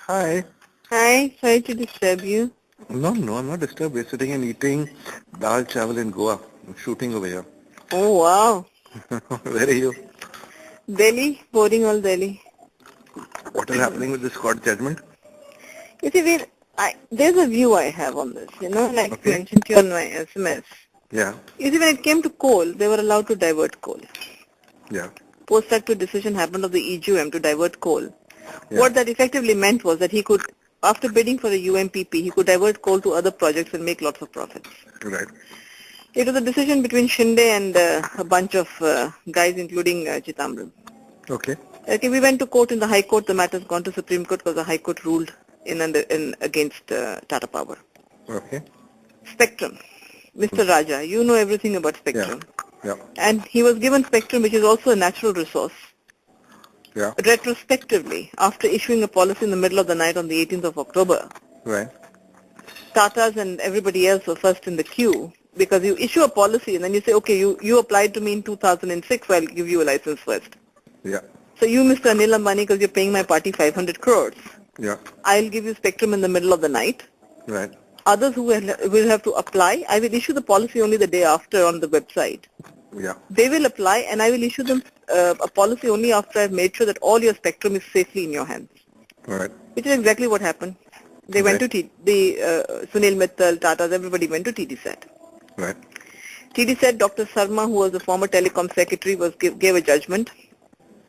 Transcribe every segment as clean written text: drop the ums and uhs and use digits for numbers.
Hi. Hi, sorry to disturb you. No, I'm not disturbed. We're sitting and eating dal chawal in Goa. I'm shooting over here. Oh wow. Where are you? Delhi, boarding all Delhi. What is happening with this court judgment? You see, there's a view I have on this, like I Okay. mentioned to you on my SMS. Yeah. You see, when it came to coal, they were allowed to divert coal. Yeah. Post-facto decision happened of the EGUM to divert coal. Yeah. What that effectively meant was that he could, after bidding for the UMPP, he could divert coal to other projects and make lots of profits. Right. It was a decision between Shinde and a bunch of guys, including Chitambram. Okay. Okay, we went to court in the High Court. The matter's gone to Supreme Court because the High Court ruled in against Tata Power. Okay. Spectrum. Mr. Raja, you know everything about Spectrum. Yeah. And he was given Spectrum, which is also a natural resource, Yeah. retrospectively, after issuing a policy in the middle of the night on the 18th of October. Right. Tatas and everybody else were first in the queue because you issue a policy and then you say, okay, you applied to me in 2006, so I'll give you a license first. Yeah. So you, Mr. Anil Ambani, because you're paying my party 500 crores, Yeah. I'll give you Spectrum in the middle of the night. Right. Others who will have to apply, I will issue the policy only the day after on the website. Yeah. They will apply and I will issue them a policy only after I've made sure that all your Spectrum is safely in your hands. Right. Which is exactly what happened. They went to Sunil Mittal, Tatas, everybody went to TDSAT. Right. TDSAT, Dr. Sarma, who was the former telecom secretary, gave a judgment.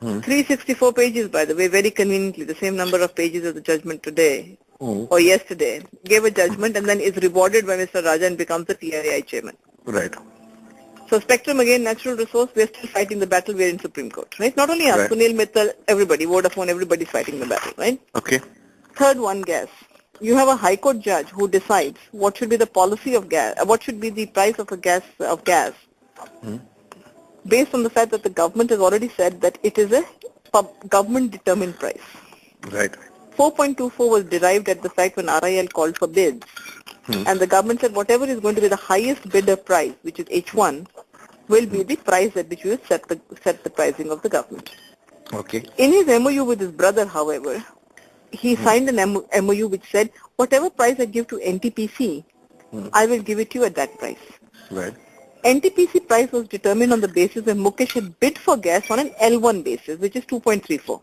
364 pages, by the way, very conveniently, the same number of pages as the judgment today or yesterday, gave a judgment and then is rewarded by Mr. Raja and becomes the TRAI chairman. Right. So Spectrum, again, natural resource, we're still fighting the battle, we're in Supreme Court, right? Not only us, Right. Sunil Mittal, everybody, Vodafone, everybody's fighting the battle, right? Okay. Third one, gas. You have a High Court judge who decides what should be the policy of gas, what should be the price of gas, based on the fact that the government has already said that it is a government-determined price. Right. 4.24 was derived at the fact when RIL called for bids, and the government said whatever is going to be the highest bidder price, which is H1, will be the price at which we will set the pricing of the government. Okay. In his MOU with his brother, however, he signed an MOU which said whatever price I give to NTPC, I will give it to you at that price. Right. NTPC price was determined on the basis that Mukesh had bid for gas on an L1 basis, which is 2.34.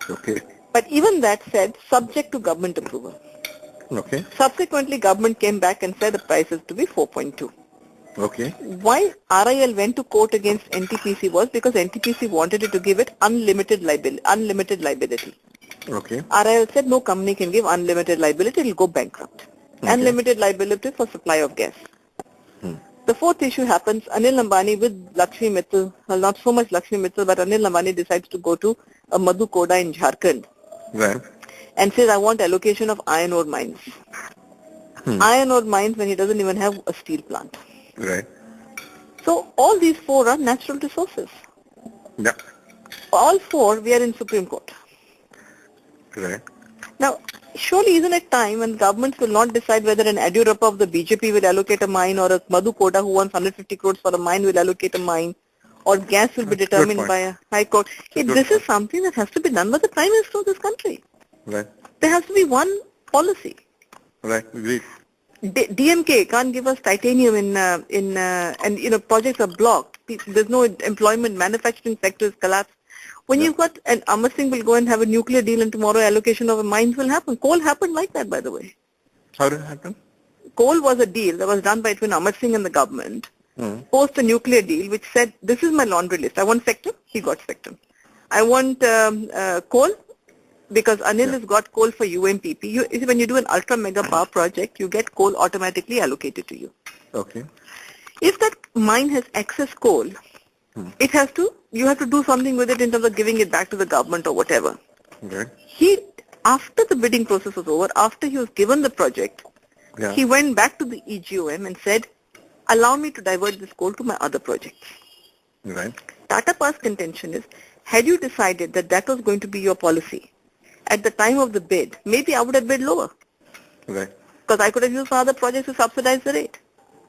Okay. But even that said, subject to government approval. Okay. Subsequently, government came back and said the price is to be 4.2. Okay. Why RIL went to court against NTPC was because NTPC wanted it to give it unlimited liability. Okay. RIL said no company can give unlimited liability, it will go bankrupt. Okay. Unlimited liability for supply of gas. The fourth issue happens, Anil Ambani with Lakshmi Mittal, well not so much Lakshmi Mittal, but Anil Ambani decides to go to a Madhu Koda in Jharkhand. Right. And says, I want allocation of iron ore mines. Iron ore mines when he doesn't even have a steel plant. Right. So all these four are natural resources. Yeah. All four, we are in Supreme Court. Right. Now, surely isn't it time when governments will not decide whether an Adurappa of the BJP will allocate a mine or a Madhu Koda who wants 150 crores for a mine will allocate a mine or gas will be determined by a High Court. This is something that has to be done by the Prime Minister of this country. Right. There has to be one policy. Right. Agreed. DMK can't give us titanium and projects are blocked. There's no employment, manufacturing sector is collapsed. When you've got, and Amar Singh will go and have a nuclear deal and tomorrow allocation of mines will happen. Coal happened like that, by the way. How did it happen? Coal was a deal that was done between Amar Singh and the government, post a nuclear deal which said, this is my laundry list. I want Spectrum, he got Spectrum. I want coal, because Anil has got coal for UMPP. When you do an ultra mega power project, you get coal automatically allocated to you. Okay. If that mine has excess coal, you have to do something with it in terms of giving it back to the government or whatever. Right. After the bidding process was over, after he was given the project, he went back to the EGOM and said, allow me to divert this coal to my other projects. Right. Tata Power's contention is, had you decided that that was going to be your policy at the time of the bid, maybe I would have bid lower. Right. Because I could have used other projects to subsidize the rate.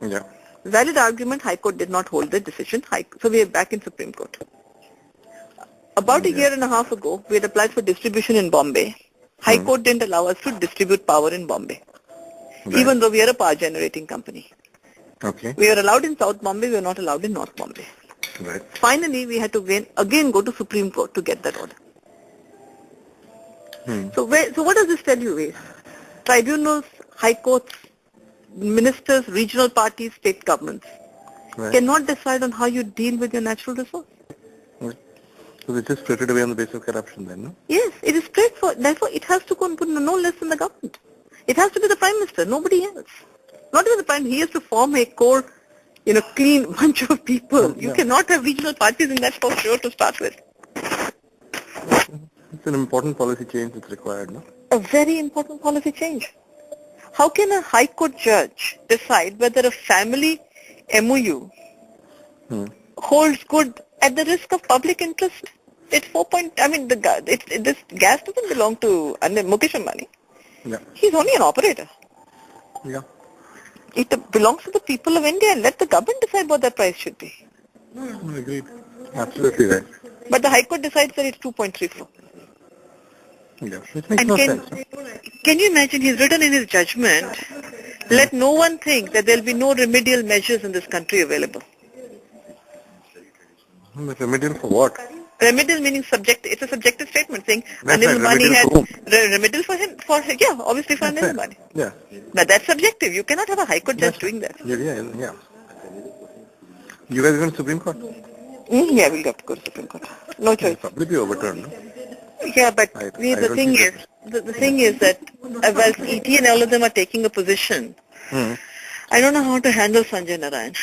Yeah. Valid argument, High Court did not hold the decision. So we are back in Supreme Court. About a year and a half ago, we had applied for distribution in Bombay. High Court didn't allow us to distribute power in Bombay, even though we are a power generating company. Okay. We are allowed in South Bombay, we are not allowed in North Bombay. Right. Finally, we had to again go to Supreme Court to get that order. So what does this tell you? Tribunals, High Courts, ministers, regional parties, state governments cannot decide on how you deal with your natural resource. Right. So they just split it away on the basis of corruption then, no? Yes, it is straightforward. Therefore, it has to go and put no less in the government. It has to be the Prime Minister, nobody else. Not even the Prime Minister. He has to form a core, clean bunch of people. You cannot have regional parties in that for sure to start with. It's an important policy change that's required, no? A very important policy change. How can a High Court judge decide whether a family MOU holds good at the risk of public interest? It's this gas doesn't belong to Mukesh Ambani. Yeah. He's only an operator. Yeah. It belongs to the people of India, and let the government decide what that price should be. Agreed. Absolutely right. But the High Court decides that it's 2.34. Yeah. Which makes no sense. No? Can you imagine, he's written in his judgment, let no one think that there will be no remedial measures in this country available. Remedial for what? Remedial meaning it's a subjective statement saying That's Anil right, Ambani remedial had remedial for him, obviously for Anil Ambani. Yeah. But that's subjective. You cannot have a High Court judge doing that. Yeah. You guys going to Supreme Court? Yeah, we'll have to go to Supreme Court. No choice. It'll probably be overturned, no? Yeah, but the thing is that while ET and all of them are taking a position, I don't know how to handle Sanjay Narayan.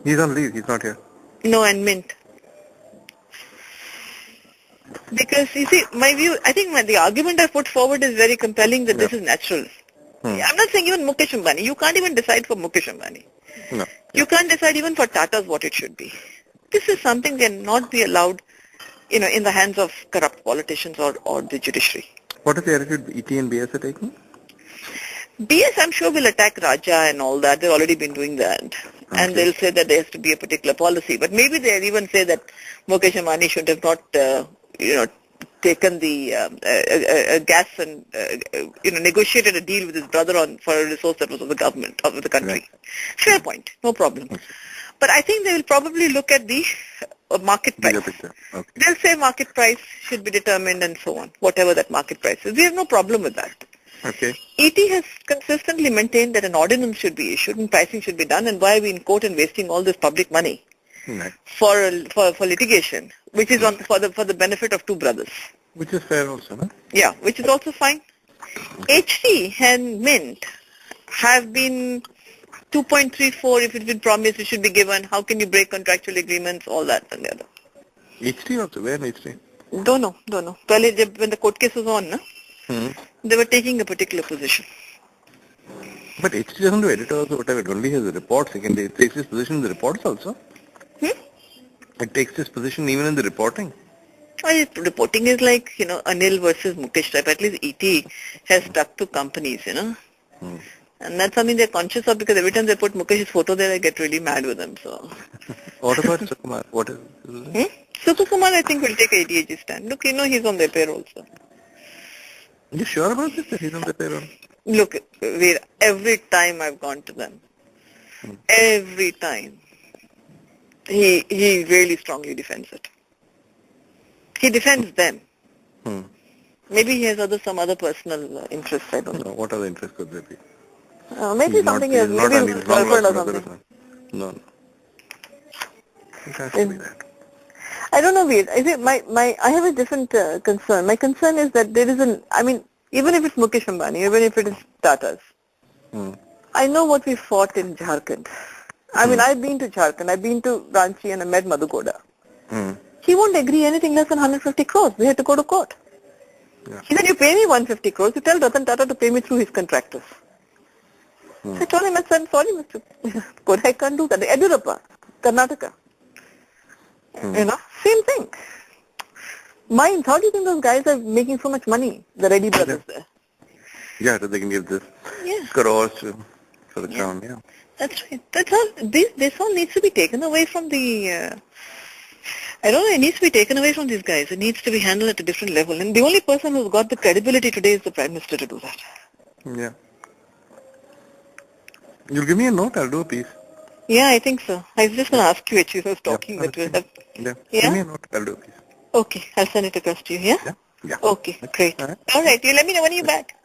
He's on leave. He's not here. No, and Mint. Because, you see, my view, I think the argument I put forward is very compelling that this is natural. I'm not saying even Mukesh Ambani. You can't even decide for Mukesh Ambani. No. You can't decide even for Tata's what it should be. This is something that cannot be allowed, in the hands of corrupt politicians or the judiciary. What is the attitude ET and BS are taking? BS, I'm sure, will attack Raja and all that. They've already been doing that. Okay. And they'll say that there has to be a particular policy. But maybe they'll even say that Mukesh Ambani should have not, taken the gas and, negotiated a deal with his brother for a resource that was of the government, of the country. Right. Fair point. No problem. Okay. But I think they will probably look at the market price. Okay. They'll say market price should be determined and so on, whatever that market price is. We have no problem with that. Okay. ET has consistently maintained that an ordinance should be issued and pricing should be done, and why are we in court and wasting all this public money for litigation, which is for the benefit of two brothers. Which is fair also, no? Yeah, which is also fine. HT and Mint have been 2.34, if it's been promised it should be given. How can you break contractual agreements, all that and the other. HT also, where in HT? Don't know. Well, when the court case was on, they were taking a particular position. But HT doesn't do editors or whatever, it only has the reports. It takes its position in the reports also. It takes its position even in the reporting. Reporting is like, Anil versus Mukesh type. At least ET has stuck to companies, And that's something they're conscious of, because every time they put Mukesh's photo there, I get really mad with them. So. What about Sukumar? What is Sukumar, I think, will take ADAG stand. Look, he's on their payroll, so. Are you sure about this, that he's on their payroll? Look, every time I've gone to them, every time, he really strongly defends it. He defends them. Maybe he has some other personal interests, I don't know. What other interests could there be? Maybe something else. Maybe his girlfriend or something. No. It has to be that. I don't know, Veer. I have a different concern. My concern is that there is even if it's Mukesh Ambani, even if it is Tata's, I know what we fought in Jharkhand. I've been to Jharkhand, I've been to Ranchi, and I met Madhu Goda. He won't agree anything less than 150 crores. We had to go to court. Yeah. He said, you pay me 150 crores, you tell Ratan Tata to pay me through his contractors. So I told him, I said, sorry, Mr. Goda, I can't do that. Edurappa, Karnataka. Same thing. Mines, how do you think those guys are making so much money, the Reddy brothers there? Yeah, so they can give this crores for the crown, That's right. That's all. This all needs to be taken away from the I don't know, it needs to be taken away from these guys. It needs to be handled at a different level. And the only person who's got the credibility today is the Prime Minister to do that. Yeah. You'll give me a note, I'll do a piece. Yeah, I think so. I was just going to ask you actually, I was talking that we'll have... Yeah. Yeah? Give me a note, I'll do a piece. Okay, I'll send it across to you, yeah? Yeah? Yeah. Okay, great. All right, you let me know when you're back.